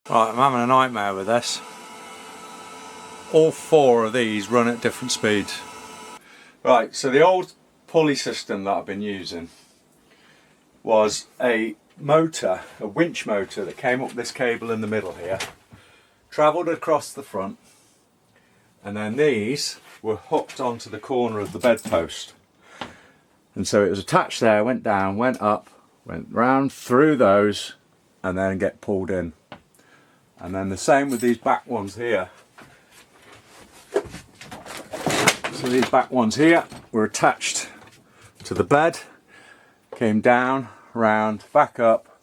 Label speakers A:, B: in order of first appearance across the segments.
A: Right, I'm having a nightmare with this. All four of these run at different speeds. Right, so the old pulley system that I've been using was a motor, a winch motor that came up this cable in the middle here, travelled across the front, and then these were hooked onto the corner of the bedpost. And so it was attached there, went down, went up, went round through those, and then get pulled in. And then the same with these back ones here. So these back ones here were attached to the bed, came down, round, back up,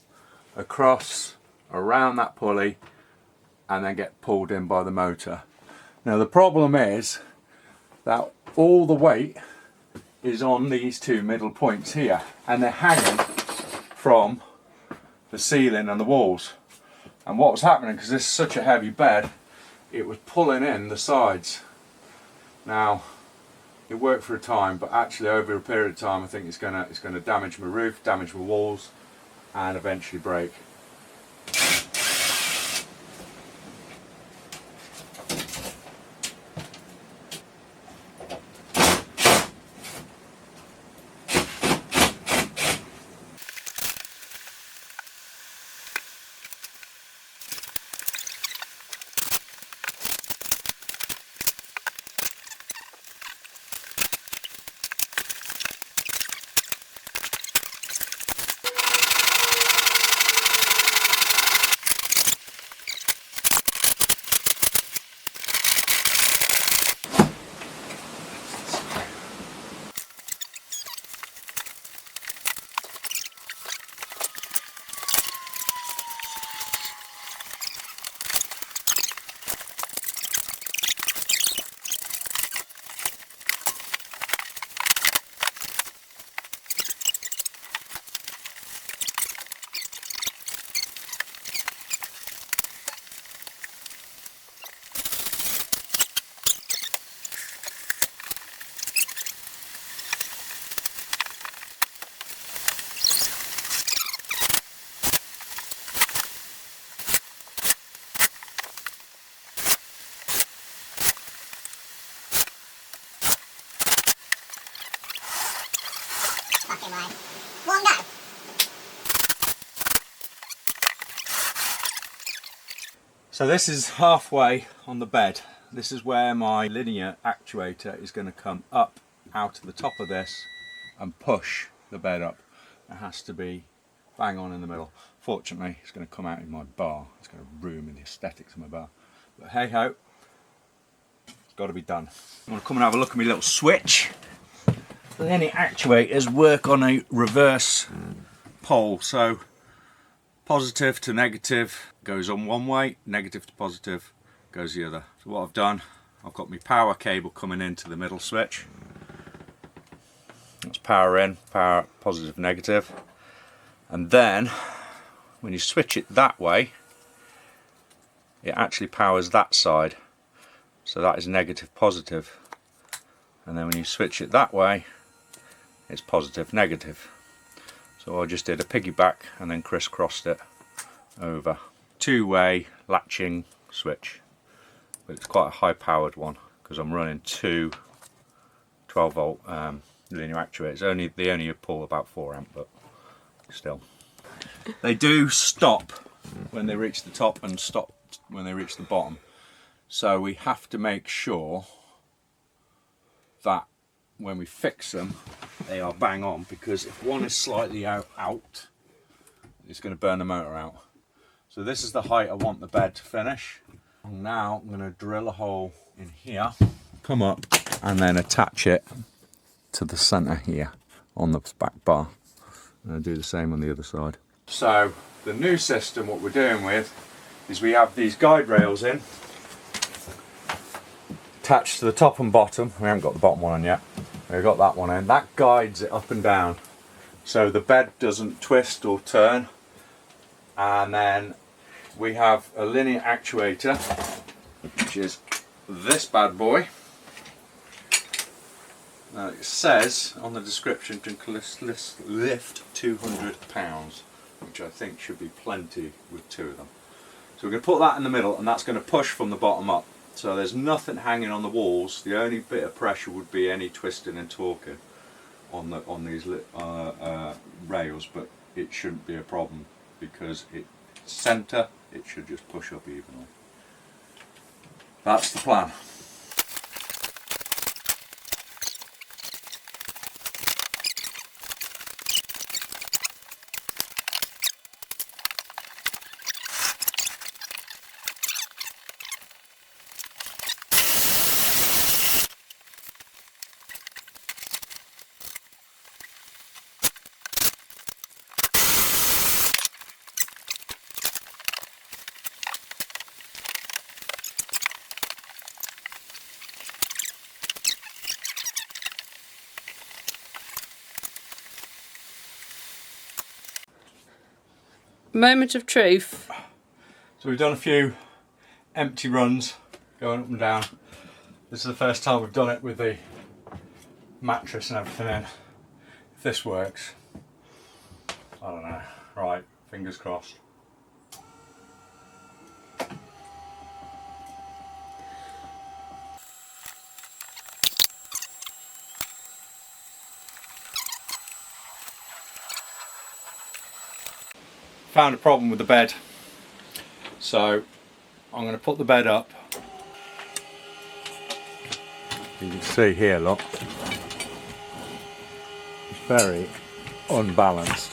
A: across, around that pulley, and then get pulled in by the motor. Now the problem is that all the weight is on these two middle points here, and they're hanging from the ceiling and the walls. And what was happening, because this is such a heavy bed, it was pulling in the sides. Now, it worked for a time, but actually over a period of time I think it's gonna damage my roof, damage my walls, and eventually break.
B: One go.
A: So this is halfway on the bed. This is where my linear actuator is going to come up out of the top of this and push the bed up. It has to be bang on in the middle. Fortunately, it's going to come out in my bar. It's going to ruin the aesthetics of my bar. But hey ho, it's got to be done. I'm going to come and have a look at my little switch. The linear actuators work on a reverse pole, so positive to negative goes on one way, negative to positive goes the other. So what I've done, I've got my power cable coming into the middle switch. That's power in, power positive, negative. And then when you switch it that way, it actually powers that side. So that is negative, positive. And then when you switch it that way, it's positive, negative. So I just did a piggyback and then crisscrossed it over. Two-way latching switch, but it's quite a high-powered one because I'm running two 12-volt linear actuators. They only pull about 4 amp, but still. They do stop when they reach the top and stop when they reach the bottom. So we have to make sure that when we fix them, they are bang on, because if one is slightly out, it's going to burn the motor out. So this is the height I want the bed to finish. And now I'm going to drill a hole in here, come up, and then attach it to the centre here on the back bar. And I'll do the same on the other side. So the new system, what we're doing with, is we have these guide rails in, attached to the top and bottom. We haven't got the bottom one on yet. We've got that one in. That guides it up and down, so the bed doesn't twist or turn. And then we have a linear actuator, which is this bad boy. Now it says on the description can lift 200 pounds, which I think should be plenty with 2 of them. So we're going to put that in the middle, and that's going to push from the bottom up. So there's nothing hanging on the walls. The only bit of pressure would be any twisting and torquing on these rails, but it shouldn't be a problem because it's centre, it should just push up evenly. That's the plan.
B: Moment of truth.
A: So we've done a few empty runs going up and down. This is the first time we've done it with the mattress and everything in. If this works, I don't know. Right, fingers crossed. Found a problem with the bed, so I'm going to put the bed up. You can see here, look, it's very unbalanced,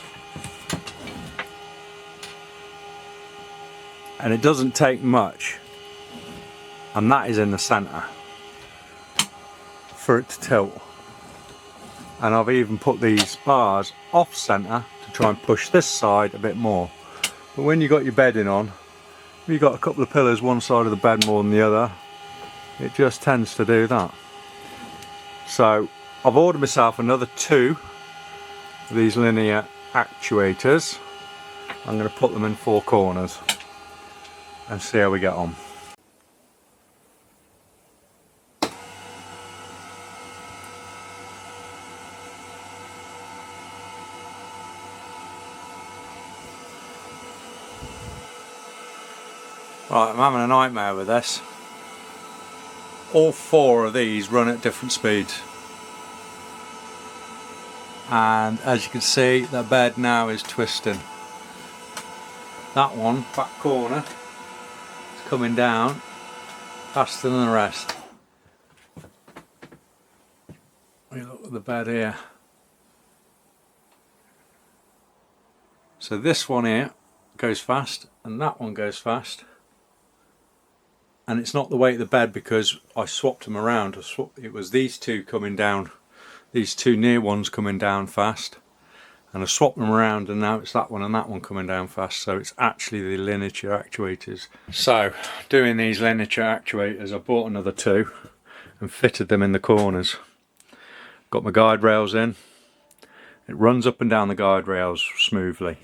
A: and it doesn't take much, and that is in the centre, for it to tilt. And I've even put these bars off centre to try and push this side a bit more. But when you've got your bedding on, if you've got a couple of pillars one side of the bed more than the other, it just tends to do that. So I've ordered myself another 2 of these linear actuators. I'm going to put them in 4 corners and see how we get on. Right, I'm having a nightmare with this. All 4 of these run at different speeds. And as you can see, the bed now is twisting. That one, back corner, is coming down faster than the rest. We look at the bed here. So this one here goes fast, and that one goes fast. And it's not the weight of the bed because I swapped them around. It was these 2 coming down, these 2 near ones coming down fast, and I swapped them around, and now it's that one and that one coming down fast. So it's actually the linear actuators. So doing these linear actuators, I bought another 2 and fitted them in the corners. Got my guide rails in. It runs up and down the guide rails smoothly.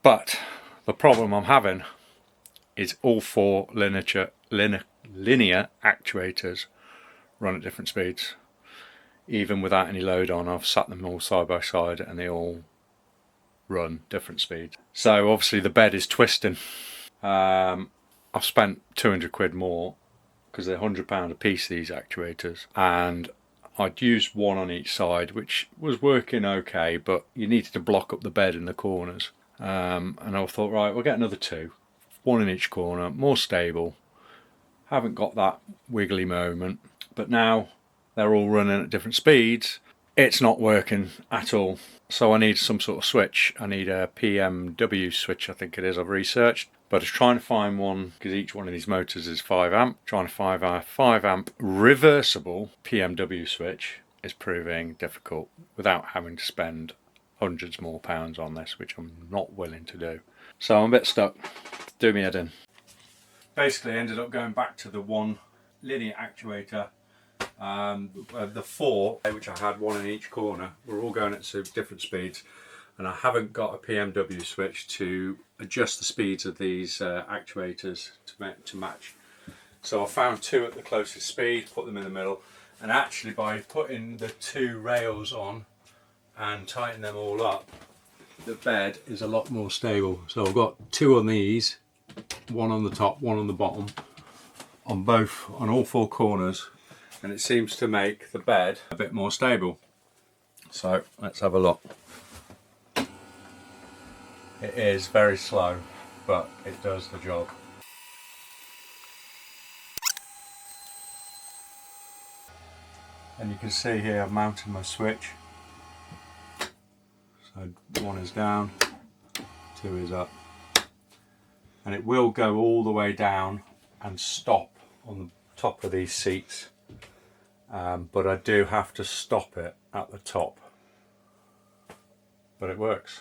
A: But the problem I'm having is all 4 linear actuators run at different speeds. Even without any load on, I've sat them all side by side and they all run different speeds. So obviously the bed is twisting. I've spent 200 quid more because they're £100 a piece, these actuators, and I'd used 1 on each side, which was working okay, but you needed to block up the bed in the corners. And I thought, right, we'll get another 2. 1 in each corner, more stable. Haven't got that wiggly moment, but now they're all running at different speeds. It's not working at all. So I need some sort of switch. I need a PMW switch, I think it is. I've researched, but I was trying to find one because each one of these motors is 5 amp. Trying to find a 5 amp reversible PMW switch is proving difficult without having to spend hundreds more pounds on this, which I'm not willing to do. So I'm a bit stuck. Do me head in. Basically I ended up going back to the 1 linear actuator. The 4, which I had 1 in each corner, were all going at different speeds, and I haven't got a PMW switch to adjust the speeds of these actuators to match. So I found 2 at the closest speed, put them in the middle, and actually by putting the 2 rails on and tightening them all up, the bed is a lot more stable. So I've got 2 on these one on the top, one on the bottom, on all four corners, and it seems to make the bed a bit more stable. So let's have a look. It is very slow, but it does the job. And you can see here I've mounted my switch. So 1 is down, 2 is up. And it will go all the way down and stop on the top of these seats. But I do have to stop it at the top. But it works.